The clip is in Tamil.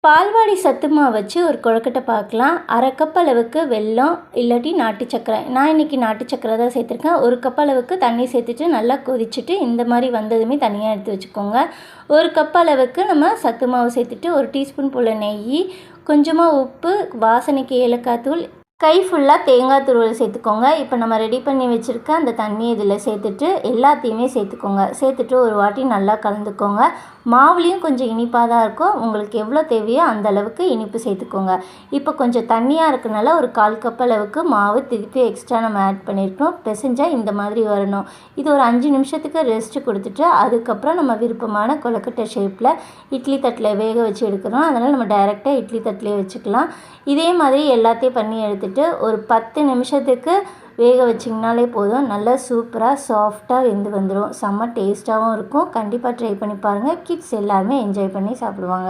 பால்வாடி சத்து மாவு வச்சு ஒரு கொழுக்கட்டை பார்க்கலாம். 1/2 கப் அளவுக்கு வெல்லம் இல்லாட்டி நாட்டு சர்க்கரை. நான் இன்றைக்கி நாட்டு சர்க்கரை தான் சேர்த்துருக்கேன். 1 கப் அளவுக்கு தண்ணி சேர்த்துட்டு நல்லா கொதிச்சுட்டு இந்த மாதிரி வந்ததுமே தனியாக எடுத்து வச்சுக்கோங்க. 1 கப் அளவுக்கு நம்ம சத்து மாவு சேர்த்துட்டு 1 டீஸ்பூன் போல் நெய், கொஞ்சமாக உப்பு, வாசனைக்கு ஏலக்காய் தூள், கை ஃபுல்லாக தேங்காய் துருவல் சேர்த்துக்கோங்க. இப்போ நம்ம ரெடி பண்ணி வச்சுருக்க அந்த தண்ணி இதில் சேர்த்துட்டு எல்லாத்தையுமே சேர்த்துக்கோங்க. சேர்த்துட்டு ஒரு வாட்டி நல்லா கலந்துக்கோங்க. மாவுலேயும் கொஞ்சம் இனிப்பாக தான் இருக்கும். உங்களுக்கு எவ்வளோ தேவையோ அந்த அளவுக்கு இனிப்பு சேர்த்துக்கோங்க. இப்போ கொஞ்சம் தண்ணியாக இருக்கனால ஒரு 1/4 கப் அளவுக்கு மாவு திருப்பி எக்ஸ்ட்ரா நம்ம ஆட் பண்ணியிருக்கணும். பிசைஞ்சால் இந்த மாதிரி வரணும். இது ஒரு 5 நிமிஷத்துக்கு ரெஸ்ட்டு கொடுத்துட்டு அதுக்கப்புறம் நம்ம விருப்பமான கொழுக்கட்டை ஷேப்பில் இட்லி தட்டில் வேக வச்சு எடுக்கிறோம். அதனால் நம்ம டைரெக்டாக இட்லி தட்டிலே வச்சுக்கலாம். இதே மாதிரி எல்லாத்தையும் பண்ணி எடுத்துகிட்டு ஒரு 10 நிமிஷத்துக்கு வேக வச்சிங்கனாலே போதும். நல்லா சூப்பராக சாஃப்டாக வெந்து வந்துடும். செம்ம டேஸ்ட்டாகவும் இருக்கும். கண்டிப்பாக ட்ரை பண்ணி பாருங்கள். கிட்ஸ் எல்லாருமே என்ஜாய் பண்ணி சாப்பிடுவாங்க.